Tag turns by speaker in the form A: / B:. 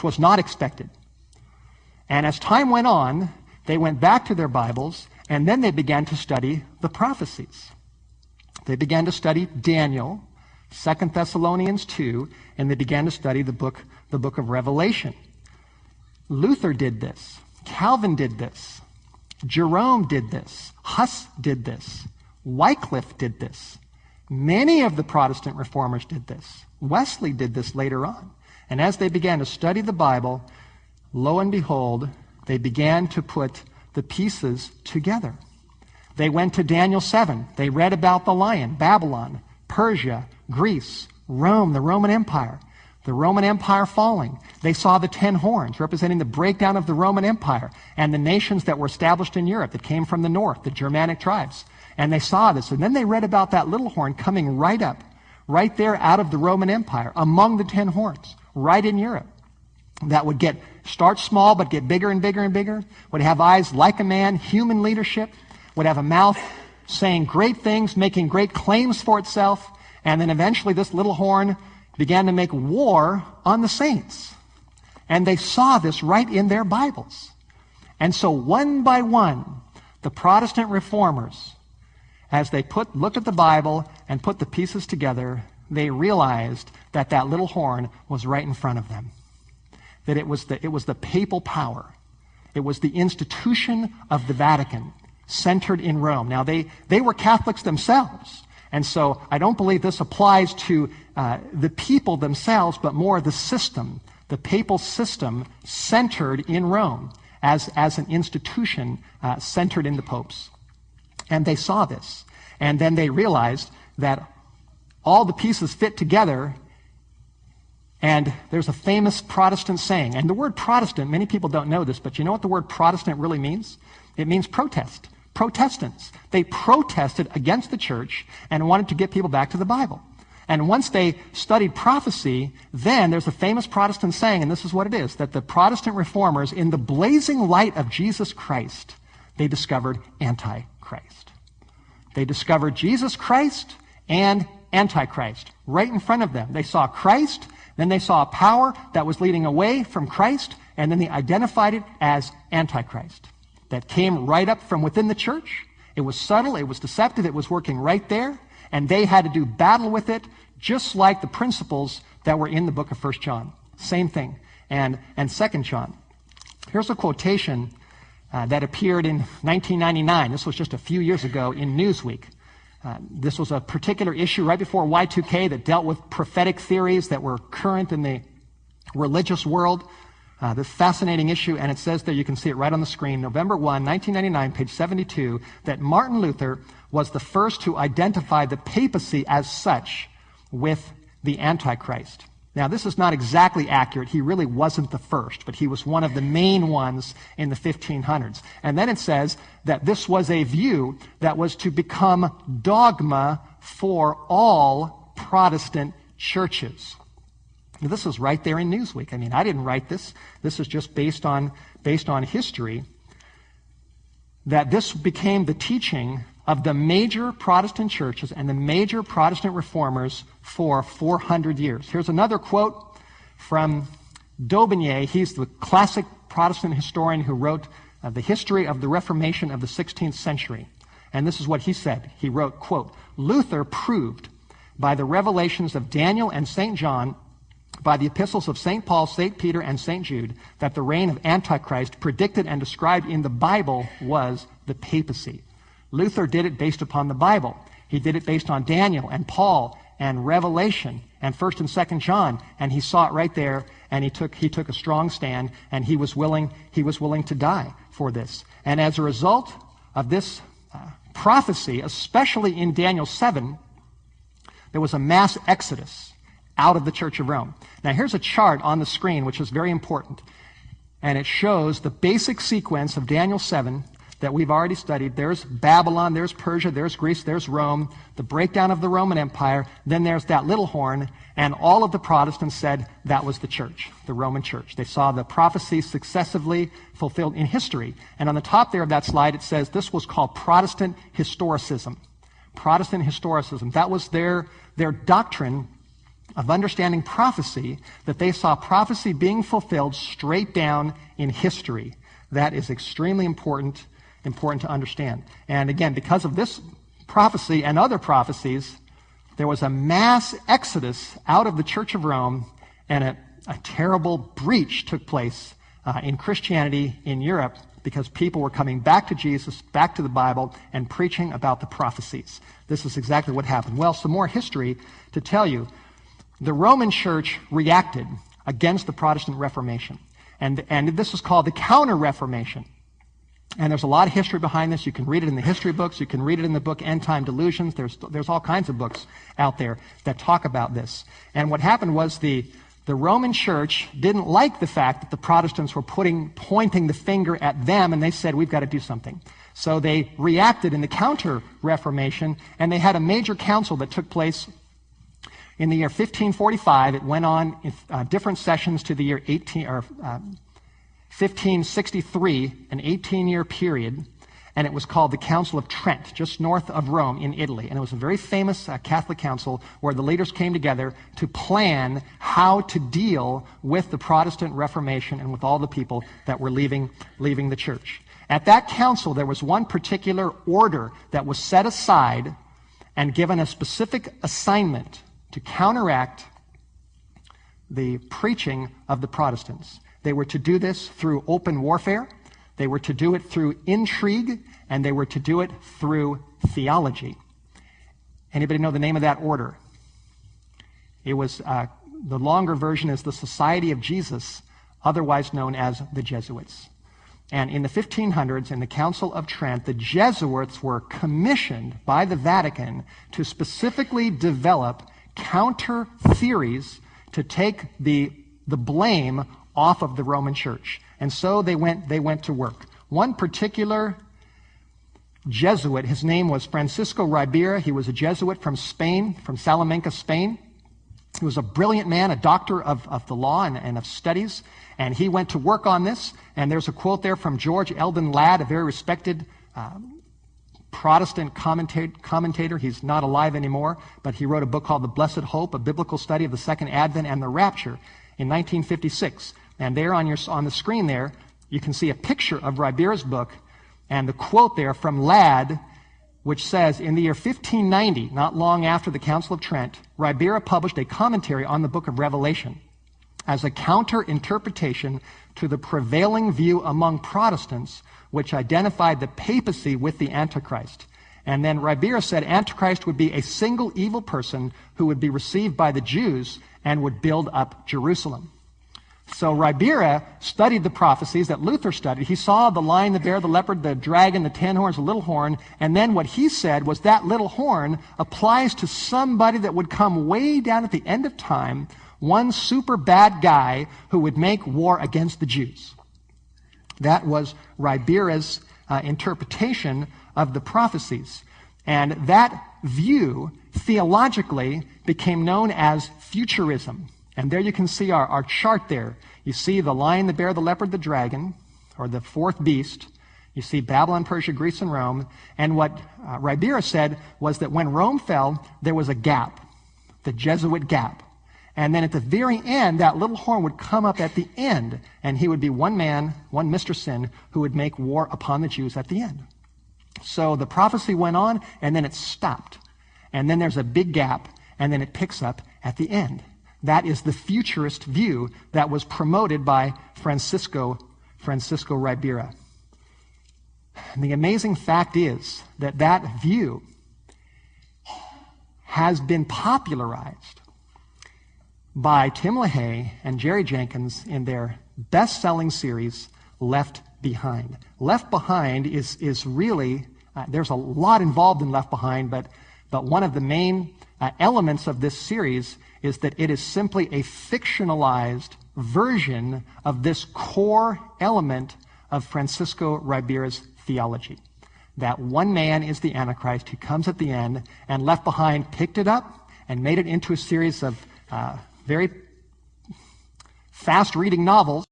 A: was not expected. And as time went on, they went back to their Bibles, and then they began to study the prophecies. They began to study Daniel, 2 Thessalonians 2, and they began to study the book of Revelation. Luther did this. Calvin did this. Jerome did this. Huss did this. Wycliffe did this. Many of the Protestant reformers did this. Wesley did this later on. And as they began to study the Bible, lo and behold, they began to put the pieces together. They went to Daniel 7. They read about the lion, Babylon, Persia, Greece, Rome, the Roman Empire. The Roman Empire falling. They saw the 10 horns representing the breakdown of the Roman Empire and the nations that were established in Europe that came from the north, the Germanic tribes. And they saw this. And then they read about that little horn coming right up, right there out of the Roman Empire, among the 10 horns, right in Europe. That would start small but get bigger and bigger and bigger, would have eyes like a man, human leadership, would have a mouth saying great things, making great claims for itself, and then eventually this little horn began to make war on the saints. And they saw this right in their Bibles. And so one by one, the Protestant reformers, as they looked at the Bible and put the pieces together, they realized that that little horn was right in front of them. That it was the papal power. It was the institution of the Vatican, centered in Rome. Now, they were Catholics themselves. And so I don't believe this applies to the people themselves, but more the system, the papal system centered in Rome as an institution centered in the popes. And they saw this. And then they realized that all the pieces fit together. And there's a famous Protestant saying. And the word Protestant, many people don't know this, but you know what the word Protestant really means? It means protest. Protestants. They protested against the church and wanted to get people back to the Bible. And once they studied prophecy, then there's a famous Protestant saying, and this is what it is, that the Protestant reformers, in the blazing light of Jesus Christ, they discovered Antichrist. They discovered Jesus Christ and Antichrist right in front of them. They saw Christ, then they saw a power that was leading away from Christ, and then they identified it as Antichrist. That came right up from within the church. It was subtle, it was deceptive, it was working right there, and they had to do battle with it, just like the principles that were in the book of 1 John. Same thing. And 2 John. Here's a quotation that appeared in 1999. This was just a few years ago in Newsweek. This was a particular issue right before Y2K that dealt with prophetic theories that were current in the religious world. This fascinating issue, and it says there, you can see it right on the screen, November 1, 1999, page 72, that Martin Luther was the first to identify the papacy as such with the Antichrist. Now, this is not exactly accurate. He really wasn't the first, but he was one of the main ones in the 1500s. And then it says that this was a view that was to become dogma for all Protestant churches. This is right there in Newsweek. I mean, I didn't write this. This is just based on history. That this became the teaching of the major Protestant churches and the major Protestant reformers for 400 years. Here's another quote from Daubigny. He's the classic Protestant historian who wrote the history of the Reformation of the 16th century. And this is what he said. He wrote, quote, "Luther proved by the revelations of Daniel and St. John, by the epistles of St. Paul, St. Peter, and St. Jude, that the reign of Antichrist predicted and described in the Bible was the papacy." Luther did it based upon the Bible. He did it based on Daniel and Paul and Revelation and 1st and 2nd John, and he saw it right there, and he took a strong stand, and he was willing to die for this. And as a result of this prophecy, especially in Daniel 7, there was a mass exodus out of the Church of Rome. Now here's a chart on the screen which is very important, and it shows the basic sequence of Daniel 7 that we've already studied. There's Babylon, there's Persia, there's Greece, there's Rome, the breakdown of the Roman Empire, then there's that little horn, and all of the Protestants said that was the church, the Roman church. They saw the prophecy successively fulfilled in history. And on the top there of that slide it says this was called Protestant historicism. Protestant historicism. That was their doctrine of understanding prophecy that they saw prophecy being fulfilled straight down in history. That is extremely important to understand. And again, because of this prophecy and other prophecies, there was a mass exodus out of the Church of Rome, and a terrible breach took place in Christianity in Europe, because people were coming back to Jesus, back to the Bible, and preaching about the prophecies. This is exactly what happened. Well, some more history to tell you. The Roman Church reacted against the Protestant Reformation, and this was called the Counter-Reformation. And there's a lot of history behind this. You can read it in the history books. You can read it in the book End Time Delusions. There's all kinds of books out there that talk about this. And what happened was the Roman Church didn't like the fact that the Protestants were pointing the finger at them, and they said, we've got to do something. So they reacted in the Counter-Reformation, and they had a major council that took place in the year 1545. It went on in different sessions to the year 1563, an 18-year period, and it was called the Council of Trent, just north of Rome in Italy. And it was a very famous Catholic council where the leaders came together to plan how to deal with the Protestant Reformation and with all the people that were leaving the church. At that council, there was one particular order that was set aside and given a specific assignment to counteract the preaching of the Protestants. They were to do this through open warfare. They were to do it through intrigue, and they were to do it through theology. Anybody know the name of that order? It was, the longer version is the Society of Jesus, otherwise known as the Jesuits. And in the 1500s, in the Council of Trent, the Jesuits were commissioned by the Vatican to specifically develop counter theories to take the blame off of the Roman Church. And so they went to work. One particular Jesuit, his name was Francisco Ribera. He was a Jesuit from Spain, from Salamanca, Spain. He was a brilliant man, a doctor of the law and of studies, and he went to work on this. And there's a quote there from George Eldon Ladd, a very respected Protestant commentator. He's not alive anymore, but he wrote a book called The Blessed Hope, a biblical study of the Second Advent and the Rapture in 1956. And there on the screen there, you can see a picture of Ribera's book, and the quote there from Ladd, which says, in the year 1590, not long after the Council of Trent, Ribera published a commentary on the book of Revelation as a counter-interpretation to the prevailing view among Protestants, which identified the papacy with the Antichrist. And then Ribera said Antichrist would be a single evil person who would be received by the Jews and would build up Jerusalem. So Ribera studied the prophecies that Luther studied. He saw the lion, the bear, the leopard, the dragon, the 10 horns, the little horn, and then what he said was that little horn applies to somebody that would come way down at the end of time, one super bad guy who would make war against the Jews. That was Ribera's interpretation of the prophecies. And that view, theologically, became known as futurism. And there you can see our chart there. You see the lion, the bear, the leopard, the dragon, or the fourth beast. You see Babylon, Persia, Greece, and Rome. And what Ribera said was that when Rome fell, there was a gap, the Jesuit gap. And then at the very end, that little horn would come up at the end, and he would be one man, one Mr. Sin, who would make war upon the Jews at the end. So the prophecy went on, and then it stopped. And then there's a big gap, and then it picks up at the end. That is the futurist view that was promoted by Francisco Ribera. And the amazing fact is that that view has been popularized by Tim LaHaye and Jerry Jenkins in their best-selling series, Left Behind. Left Behind is really, there's a lot involved in Left Behind, but one of the main elements of this series is that it is simply a fictionalized version of this core element of Francisco Ribera's theology. That one man is the Antichrist who comes at the end, and Left Behind picked it up and made it into a series of very fast-reading novels